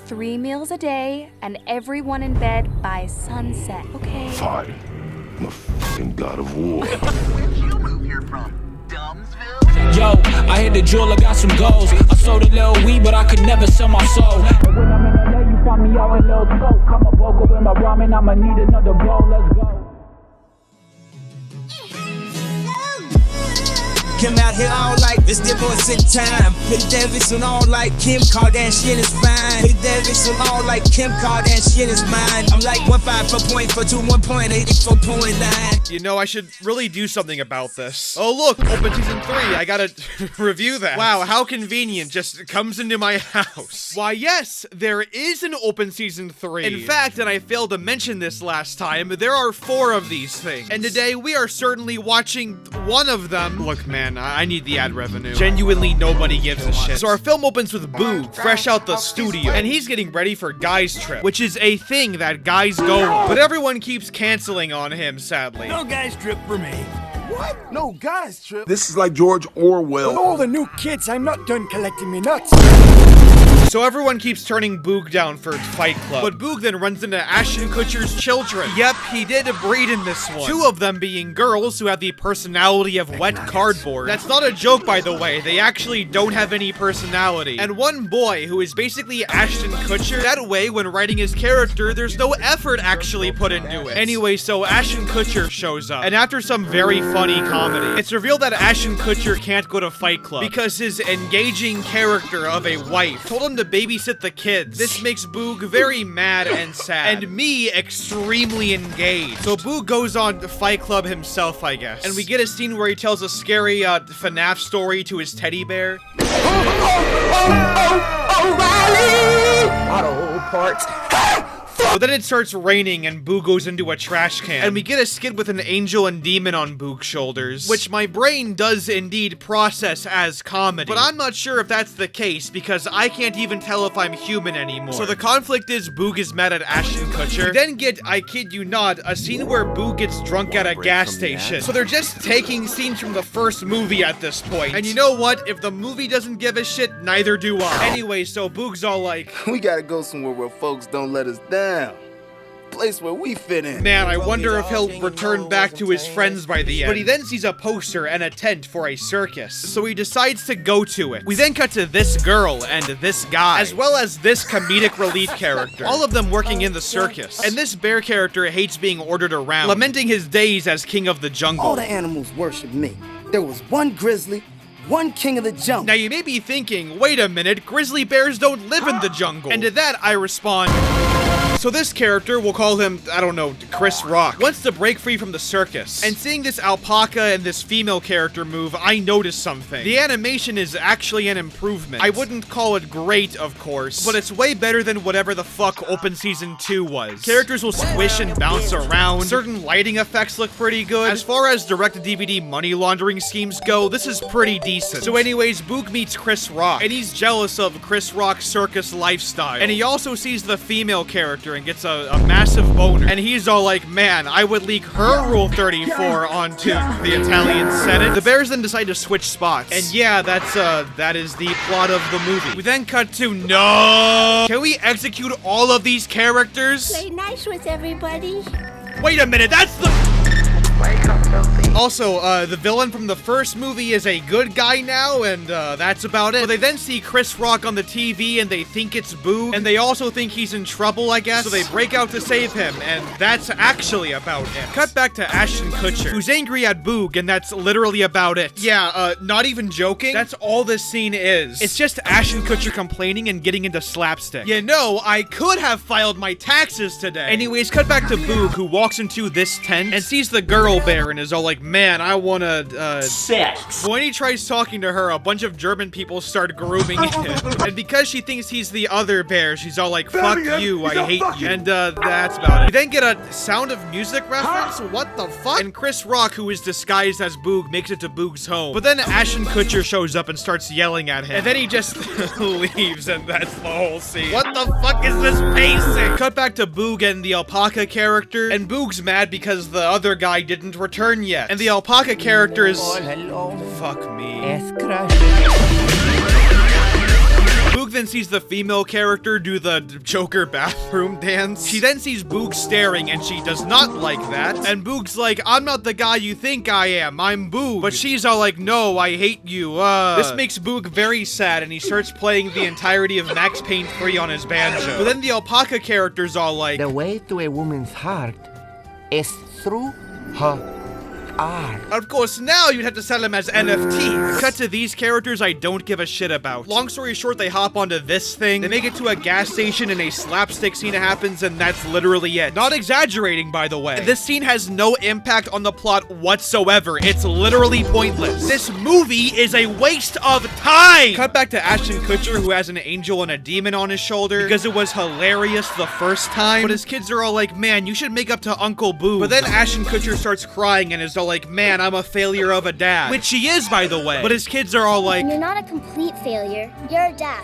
3 meals a day, and everyone in bed by sunset, okay? Fine. I'm a fucking god of war. Where'd you move here from? Dumbsville? Yo, I hit the jeweler, got some goals. I sold a little weed, but I could never sell my soul. And when I'm in LA, you find me out in Lil Toe. Come up, vocal with my ramen, I'ma need another bowl. Let's go. Kim out here all like this divorce in time. Hit Davis and all like Kim Kardashian is fine. Hit Davis and all like Kim Kardashian is mine. I'm like 154.42, 1.84.9. You know, I should really do something about this. Oh look, open season 3, I gotta review that. Wow, how convenient, just comes into my house. Why yes, there is an open season 3. In fact, and I failed to mention this last time, there are 4 of these things. And today we are certainly watching one of them. Look man, I need the ad revenue. Genuinely nobody gives a shit. So our film opens with Boog, fresh out the studio, and he's getting ready for Guy's Trip, which is a thing that guys go on. But everyone keeps canceling on him, sadly. No guy's trip for me. What? No guy's trip? This is like George Orwell. With all the new kids, I'm not done collecting me nuts. So everyone keeps turning Boog down for Fight Club. But Boog then runs into Ashton Kutcher's children. Yep, he did breed in this one. 2 of them being girls who have the personality of wet cardboard. That's not a joke, by the way. They actually don't have any personality. And 1 boy who is basically Ashton Kutcher. That way, when writing his character, there's no effort actually put into it. Anyway, so Ashton Kutcher shows up. And after some very funny comedy, it's revealed that Ashton Kutcher can't go to Fight Club because his engaging character of a wife told him to babysit the kids. This makes Boog very mad and sad, and me extremely engaged. So Boog goes on to Fight Club himself, I guess. And we get a scene where he tells a scary FNAF story to his teddy bear. Auto parts. But then it starts raining and Boog goes into a trash can. And we get a skit with an angel and demon on Boog's shoulders, which my brain does indeed process as comedy. But I'm not sure if that's the case because I can't even tell if I'm human anymore. So the conflict is Boog is mad at Ashton Kutcher. We then get, I kid you not, a scene where Boog gets drunk at a gas station. So they're just taking scenes from the first movie at this point. And you know what? If the movie doesn't give a shit, neither do I. Anyway, so Boog's all like, We gotta go somewhere where folks don't let us down. Place where we fit in. man, I wonder if he'll return back to his friends by the end. But he then sees a poster and a tent for a circus, so he decides to go to it. We then cut to this girl and this guy, as well as this comedic relief character, all of them working in the circus. And this bear character hates being ordered around, lamenting his days as king of the jungle. All the animals worship me. There was one grizzly, one king of the jungle. Now you may be thinking, wait a minute, grizzly bears don't live in the jungle. And to that I respond, so this character, we'll call him, I don't know, Chris Rock, wants to break free from the circus. And seeing this alpaca and this female character move, I noticed something. The animation is actually an improvement. I wouldn't call it great, of course, but it's way better than whatever the fuck Open Season 2 was. Characters will squish and bounce around. Certain lighting effects look pretty good. As far as direct-to-DVD money laundering schemes go, this is pretty decent. So anyways, Boog meets Chris Rock, and he's jealous of Chris Rock's circus lifestyle. And he also sees the female character and gets a massive boner. And he's all like, man, I would leak her Rule 34 onto the Italian Senate. The bears then decide to switch spots. And yeah, that is the plot of the movie. We then cut to, no! Can we execute all of these characters? Play nice with everybody. Wait a minute, that's the... Also, the villain from the first movie is a good guy now, and that's about it. But they then see Chris Rock on the TV, and they think it's Boog, and they also think he's in trouble, I guess. So they break out to save him, and that's actually about it. Cut back to Ashton Kutcher, who's angry at Boog, and that's literally about it. Yeah, not even joking. That's all this scene is. It's just Ashton Kutcher complaining and getting into slapstick. You know, I could have filed my taxes today. Anyways, cut back to Boog, who walks into this tent and sees the girl bear and is all like, man, I wanna, Sex. When he tries talking to her, a bunch of German people start grooming him. And because she thinks he's the other bear, she's all like, fuck you, I hate you. And, that's about it. We then get a Sound of Music reference? What the fuck? And Chris Rock, who is disguised as Boog, makes it to Boog's home. But then Ashton Kutcher shows up and starts yelling at him. And then he just leaves, and that's the whole scene. What the fuck is this pacing? Cut back to Boog and the alpaca character, and Boog's mad because the other guy didn't return yet. And the alpaca character is... Fuck me. Boog then sees the female character do the Joker bathroom dance. She then sees Boog staring, and she does not like that. And Boog's like, I'm not the guy you think I am, I'm Boog. But she's all like, no, I hate you, This makes Boog very sad, and he starts playing the entirety of Max Payne 3 on his banjo. But then the alpaca character's all like, the way to a woman's heart is through her art. Of course, now you'd have to sell them as NFTs. Cut to these characters I don't give a shit about. Long story short, they hop onto this thing, they make it to a gas station, and a slapstick scene happens, and that's literally it. Not exaggerating, by the way. This scene has no impact on the plot whatsoever. It's literally pointless. This movie is a waste of time! Cut back to Ashton Kutcher, who has an angel and a demon on his shoulder, because it was hilarious the first time, but his kids are all like, man, you should make up to Uncle Boo. But then Ashton Kutcher starts crying and is all like, man, I'm a failure of a dad. Which he is, by the way. But his kids are all like, You're not a complete failure. You're a dad.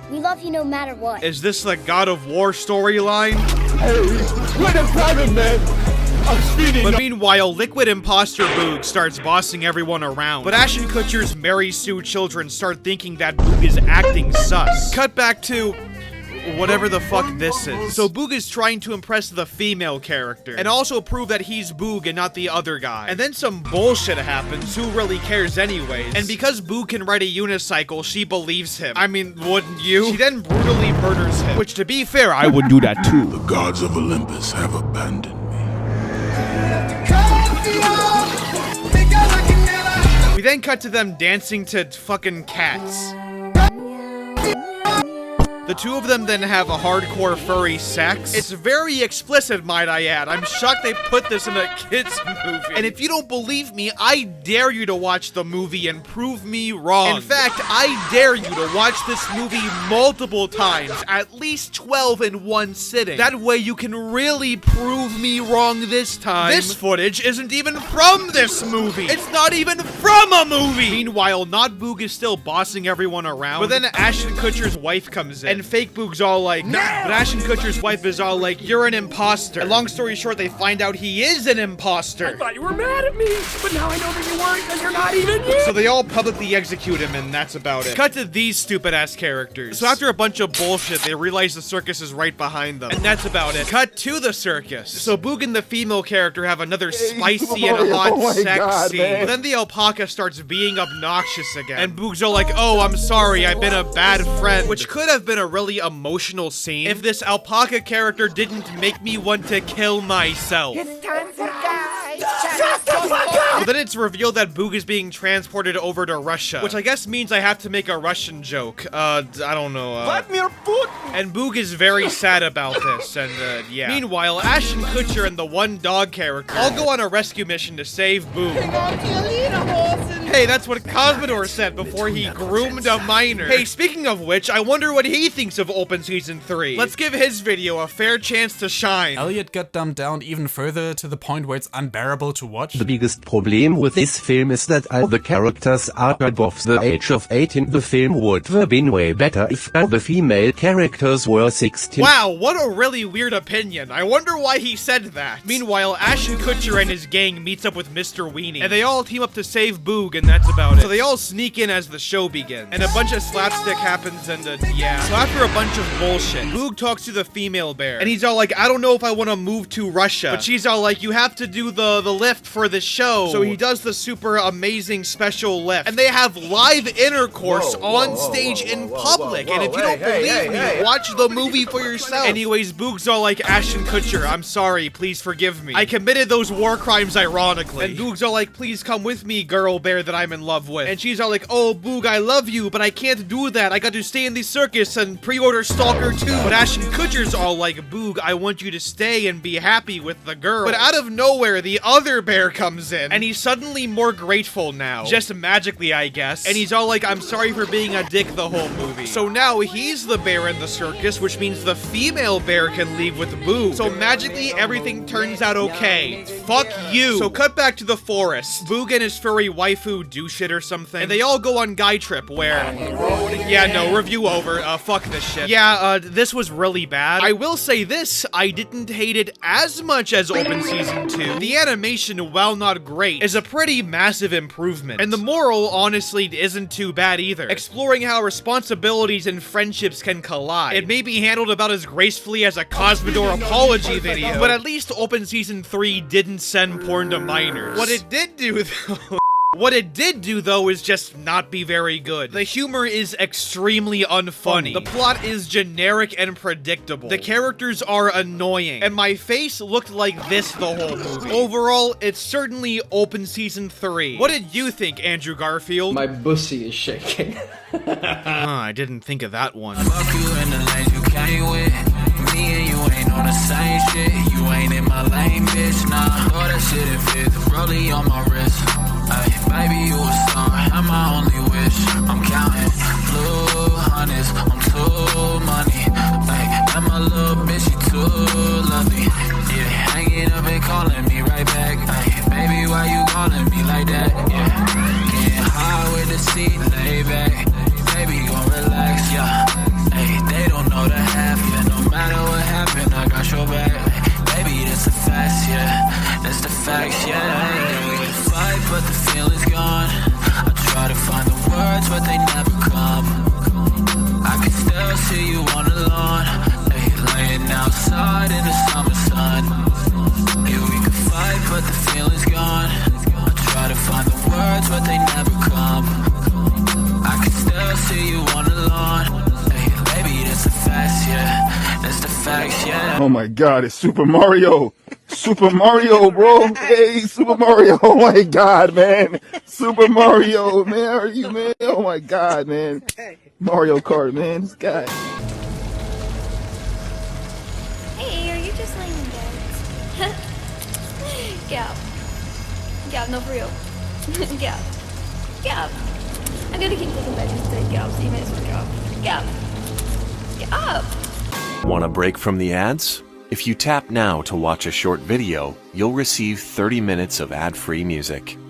We love you no matter what. is this the God of War storyline? Hey, wait a second, man. I'm speeding. But meanwhile, Liquid Imposter Boog starts bossing everyone around. But Ashton Kutcher's Mary Sue children start thinking that Boog is acting sus. Cut back to whatever the fuck this is. So Boog is trying to impress the female character, and also prove that he's Boog and not the other guy. And then some bullshit happens, who really cares anyways? And because Boog can ride a unicycle, she believes him. I mean, wouldn't you? She then brutally murders him, which to be fair, I would do that too. The gods of Olympus have abandoned me. We then cut to them dancing to fucking cats. The two of them then have a hardcore furry sex. It's very explicit, might I add. I'm shocked they put this in a kid's movie. And if you don't believe me, I dare you to watch the movie and prove me wrong. In fact, I dare you to watch this movie multiple times, at least 12 in one sitting. That way you can really prove me wrong this time. This footage isn't even from this movie. It's not even from a movie. Meanwhile, Not Boog is still bossing everyone around. But then Ashton Kutcher's wife comes in. And fake Boog's all like, no! But Ashton Kutcher's wife is all like, you're an imposter. And long story short, they find out he is an imposter. I thought you were mad at me, but now I know that you weren't, because you're not even you. So they all publicly execute him, and that's about it. Cut to these stupid-ass characters. So after a bunch of bullshit, they realize the circus is right behind them. And that's about it. Cut to the circus. So Boog and the female character have another spicy and hot sex scene. But then the alpaca starts being obnoxious again. And Boog's all like, oh, I'm sorry, I've been a bad friend. Which could have been a really emotional scene if this alpaca character didn't make me want to kill myself. It's time to die. But then it's revealed that Boog is being transported over to Russia, which I guess means I have to make a Russian joke. I don't know. Vladimir Putin. And Boog is very sad about this, and yeah. Meanwhile, Ashton Kutcher and the one dog character all go on a rescue mission to save Boog. Hey, that's what Cosmodor said before he groomed a minor. Hey, speaking of which, I wonder what he thinks of Open Season 3. Let's give his video a fair chance to shine. Elliot got dumbed down even further to the point where it's unbearable to watch. The biggest problem with this film is that all the characters are above the age of 18. The film would have been way better if all the female characters were 16. Wow, what a really weird opinion. I wonder why he said that. Meanwhile, Ashton Kutcher and his gang meets up with Mr. Weenie, and they all team up to save Boog, and that's about it. So they all sneak in as the show begins, and a bunch of slapstick happens, and yeah. So after a bunch of bullshit, Boog talks to the female bear, and he's all like, I don't know if I want to move to Russia. But she's all like, you have to do the lift for the show. So he does the super amazing special lift, and they have live intercourse on stage in public. And if you don't believe me, watch the movie for yourself. Anyways, Boog's all like, Ashton Kutcher, I'm sorry, please forgive me. I committed those war crimes ironically. And Boog's all like, please come with me, girl bear that I'm in love with. And she's all like, oh, Boog, I love you, but I can't do that. I got to stay in the circus and pre-order Stalker 2. But Ashton Kutcher's all like, Boog, I want you to stay and be happy with the girl. But out of nowhere, the other bear comes in, and he's suddenly more grateful now. Just magically, I guess. And he's all like, I'm sorry for being a dick the whole movie. So now he's the bear in the circus, which means the female bear can leave with Boog. So magically, everything turns out okay. Fuck you. So cut back to the forest. Boog and his furry waifu crew do shit or something, and they all go on guy trip where... Yeah, no, review over. Fuck this shit. Yeah, this was really bad. I will say this, I didn't hate it as much as Open Season 2. The animation, while not great, is a pretty massive improvement. And the moral, honestly, isn't too bad either. Exploring how responsibilities and friendships can collide. It may be handled about as gracefully as a Cosmodore apology video, but at least Open Season 3 didn't send porn to minors. What it did do, though, is just not be very good. The humor is extremely unfunny. The plot is generic and predictable. The characters are annoying. And my face looked like this the whole movie. Overall, it's certainly Open Season 3. What did you think, Andrew Garfield? My bussy is shaking. I didn't think of that one. Fuck you in the lane you came with. Me and you ain't on the same shit. You ain't in my lane, bitch, nah. Throw that shit in fifth, rollie on my wrist. Ay, baby, you a star, I'm my only wish. I'm counting blue honeys, I'm too money. Ay, and my little bitch, she too lovely. Yeah, hanging up and calling me right back. Ay, baby, why you calling me like that? Yeah, getting high with the seat, lay back. Baby, gon' relax, yeah. Ay, they don't know the half, yeah. No matter what happened, I got your back. Baby, that's the facts, yeah. That's the facts, yeah. We can fight, but the feeling's gone. I try to find the words, but they never come. I can still see you on the lawn. Hey, laying outside in the summer sun. Yeah, we can fight, but the feeling's gone. I try to find the words, but they never come. I can still see you on the lawn. Hey, baby, that's the facts, yeah. That's the facts, yeah. Oh my god, it's Super Mario! Super Mario, bro! Hey, Super Mario! Oh my god, man! Super Mario, man! Are you, man? Oh my god, man! Mario Kart, man! This guy. Hey, are you just laying in bed? Get up. Get up, no for real. Get up. Get up. I'm gonna keep taking measures to get up, so you may as well get up. Get up. Get up! Want a break from the ads? If you tap now to watch a short video, you'll receive 30 minutes of ad-free music.